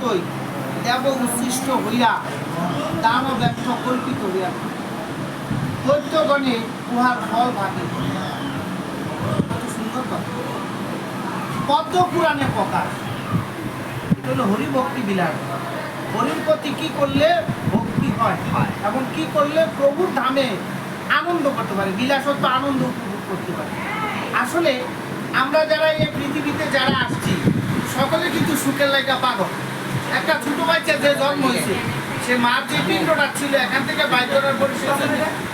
সত্যই দেব উচ্ছিষ্ট হইয়া দান ব্যর্থ কল্পিত হইয়া দৈত্যগণে উহার ফল ভাগে। সুন্দর কথা। পদ্ম পুরাণে প্রকাশ, এটা হলো হরিভক্তি বিলাস। হরির প্রতি কি করলে ভক্তি হয় এবং কি করলে প্রভুর ধামে আনন্দ করতে পারে, বিলাসত্ব আনন্দ উপভোগ করতে পারে। আসলে আমরা যারা এই পৃথিবীতে যারা আসছি সকলে কিন্তু সুখের লাইগা পাগল। একটা ছোট বাচ্চা যে জন্ম হয়েছে, সে মার যে পিণ্ডটা ছিল এখান থেকে বাইর করার পরে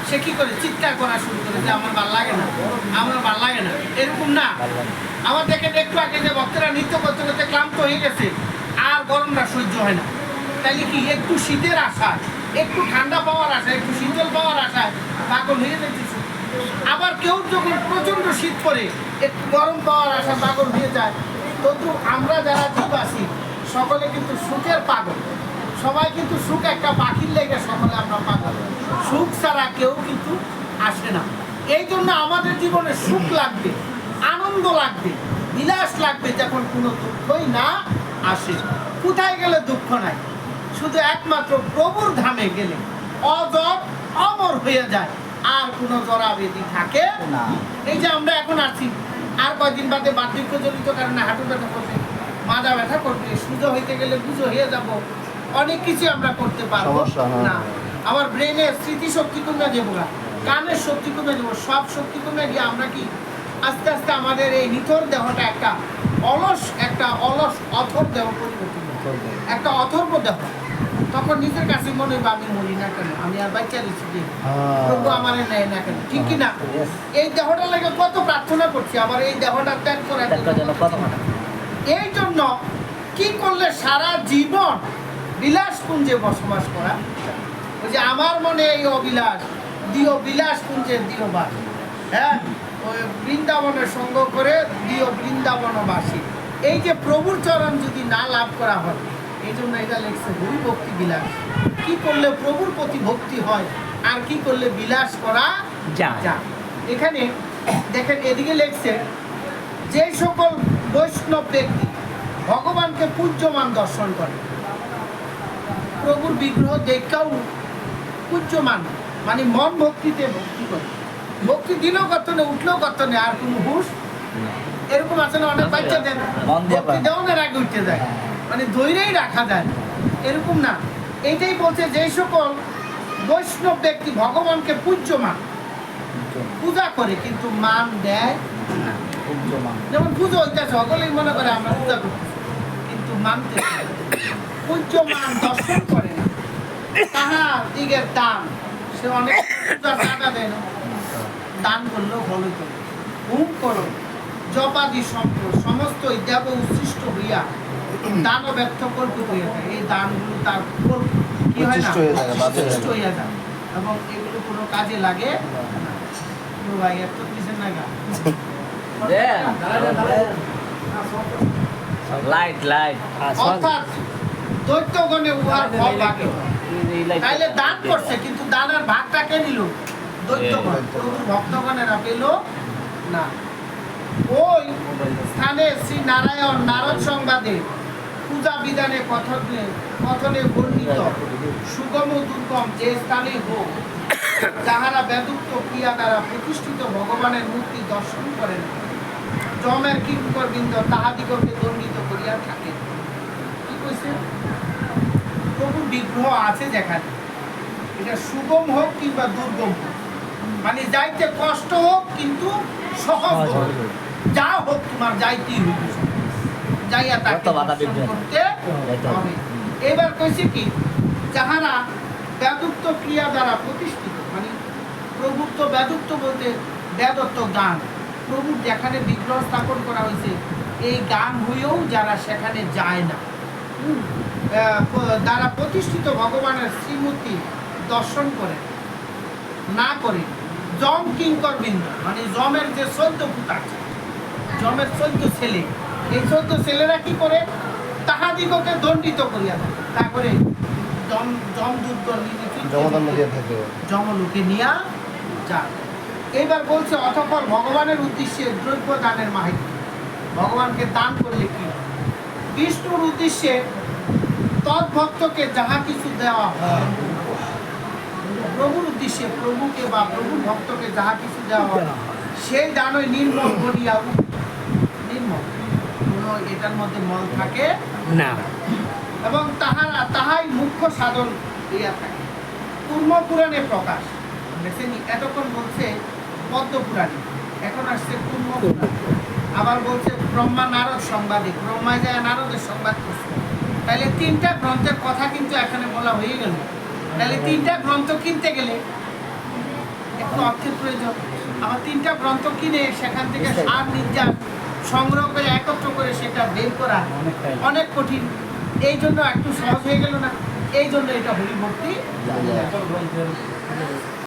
সে কি করে চিৎকার করা শুরু করে যে আমার ভাল লাগে না, আমার ভাল লাগে না। এরকম না, আমার দেখেন একটু আগে যে ভক্তরা নৃত্য করতে করতে ক্লান্ত হয়ে গেছে, আর গরমটা সহ্য হয় না, তাইলে কি একটু শীতের আশায়, একটু ঠান্ডা পাওয়ার আশায়, একটু শীতল পাওয়ার আশায় পাগল হয়ে যেতেছে। আবার কেউ যখন প্রচন্ড শীত পড়ে একটু গরম পাওয়ার আশা পাগল হয়ে যায়। তবু আমরা যারা জীবাসী সকলে কিন্তু সুখের পাগল। সবাই কিন্তু সুখ একটা পাখির লেগে সকলে আমরা পাগল। সুখ ছাড়া কেউ কিন্তু আসে না। এই জন্য আমাদের জীবনে সুখ লাগবে, আনন্দ লাগবে, বিলাস লাগবে, যখন কোনো দুঃখই না আসে। কোথায় গেলে দুঃখ নাই, শুধু একমাত্র প্রভুর ধামে গেলে অজর অমর হয়ে যায়, আর কোনো জরাবেদি থাকে না। এই যে আমরা এখন আছি, আর কয়েকদিন বাদে বার্ধক্য জনিত কারণে হাঁটু ব্যথা করবে, মাজা ব্যথা করবে, সুজো হইতে গেলে বুঝো হয়ে যাব, অনেক কিছু আমরা করতে পারবো না। আমার ব্রেনের স্মৃতিশক্তি কমে যাবো, কানের শক্তি কমে যাবো, সব শক্তি কমে গিয়ে আমরা কি আস্তে আস্তে আমাদের এই নিথর দেহটা একটা অলস অথর দেহ পরিবর্তন, একটা অথর্ব দেহ। তখন নিজের কাছে মনে হয় আমি মরি না কেন, আমি আর বাচ্চা দিচ্ছি যে প্রভু আমারে নেয় না কেন, ঠিক কিনা? এই দেহটা লাগে কত প্রার্থনা করছি, আবার এই দেহটা ত্যাগ করে। এই জন্য কি করলে সারা জীবন বিলাস কুঞ্জে বসবাস করা, ওই যে আমার মনে এই অবিলাস দিও, বিলাস কুঞ্জের দিও বাস। হ্যাঁ, ওই বৃন্দাবনের সঙ্গ করে দিও বৃন্দাবনবাসী। এই যে প্রভুর চরণ যদি না লাভ করা হয়, এই জন্য এটা লেখছে হরি ভক্তি বিলাস। কি করলে প্রভুর প্রতি ভক্তি হয় আর কি করলে বিলাস করা যায়। এখানে দেখেন এদিকে লেখছে, যে সকল বৈষ্ণব ব্যক্তি ভগবানকে পূজ্যমান দর্শন করে, প্রভুর বিগ্রহ দেখেও পূজ্যমান মানে মন ভক্তিতে ভক্তি করে, ভক্তি দিলেও করতে নেই, উঠলেও করতে নেই, আর কোনো হুশ এরকম আছে না, অনেক বাচ্চা দেন ভক্তি দেওয়ানের আগে উঠতে যায়, মানে ধৈর্যই রাখা যায়, এরকম না। এইটাই বলছে, যে সকল বৈষ্ণব ব্যক্তি ভগবানকে পূজ্যমান পূজা করে কিন্তু মান দেয় না। যেমন পুজো হইতেছে, সকলেই মনে করে আমরা পূজা করতেছি, কিন্তু মানতে পূজ্যমান দর্শন করে না, তাহার দিকের দান সে অনেক টাকা দেয় না, দান করলেও ভালো করে হুম করো জপাদি সম্পদ সমস্ত দেব উচ্ছিষ্ট হইয়া দান ব্যর্থ করতে হইয়া যায়। এই দানগুলো তার কি হয় না, উচ্ছিষ্ট হইয়া যায় এবং এগুলো কোনো কাজে লাগে না। ভাই এত কিছু না গা লাইট লাইট অর্থাৎ দৈত্যগণে উহার ফল ভাগে। তাইলে দান করছে, কিন্তু দানের ভাগটা কে নিল? দৈত্যগণ। প্রভুর ভক্তগণেরা পেল না। ওই স্থানে শ্রী নারায়ণ নারদ সংবাদে পূজা বিধানে কথনে বর্ণিত সুগম দুর্গম যে স্থানে হোক, যাহারা বেদুক্ত ক্রিয়া দ্বারা প্রতিষ্ঠিত ভগবানের মূর্তি দর্শন করেন, যমের কিঙ্কর বৃন্দ তাহাদিগকে দণ্ডিত করিয়া থাকে। কি কইছে? প্রভুর বিগ্রহ আছে যেখানে, এটা সুগম হোক কিংবা দুর্গম হোক, মানে যাইতে কষ্ট হোক কিন্তু সহজ হোক, যা হোক তোমার যাইতেই হইবে, যাইয়া তাকে দর্শন করতে হবে। এবার কইছে কি, যাহারা বেদুক্ত ক্রিয়া দ্বারা প্রতিষ্ঠিত, মানে প্রভুর তো বেদুক্ত বলতে বেদত্ব গান, প্রভুর যেখানে বিগ্রহ স্থাপন করা হয়েছে এই গান হয়েও যারা সেখানে যায় না, দ্বারা প্রতিষ্ঠিত ভগবানের শ্রীমূর্তি দর্শন করে না করে, যম কিঙ্কর বৃন্দ মানে যমের যে 14 পুত আছে, যমের 14 ছেলে, এই 14 ছেলেরা কি করে? তাহাদিগকে দণ্ডিত করিয়া থাকে, তারপরে যমলোকে নিয়া যায়। এইবার বলছে, অতঃপর ভগবানের উদ্দেশ্যে দ্রব্য দানের মাহিতি, ভগবানকে দান করলে কি? বিষ্ণুর উদ্দেশ্যে তদ্ভক্তকে যাহা কিছু দেওয়া হয়, প্রভুর উদ্দেশ্যে প্রভুকে বা প্রভুর ভক্তকে যাহা কিছু দেওয়া হয় সেই দানই নির্মল করিয়া নির্মল, কোনো এটার মধ্যে মল থাকে না। এবং তাহাই মুখ্য সাধন হইয়া থাকে। কুর্ম পুরাণে প্রকাশ দেখছেন, এতক্ষণ বলছে পদ্ম পুরাণে, এখন আসছে কুর্ম পুরাণ। আবার বলছে ব্রহ্মা নারদ সংবাদে, ব্রহ্মায় যায় নারদের সংবাদ করছে। তাহলে তিনটা গ্রন্থের কথা কিন্তু এখানে বলা হয়ে গেল। তাহলে তিনটা গ্রন্থ কিনতে গেলে একটু অর্থের প্রয়োজন। আবার তিনটা গ্রন্থ কিনে সেখান থেকে সার নির্যাস সংগ্রহ করে একত্র করে সেটা বের করা অনেক কঠিন। এই জন্য একটু সহজ হয়ে গেল না, এই জন্য এটা হরিভক্তি।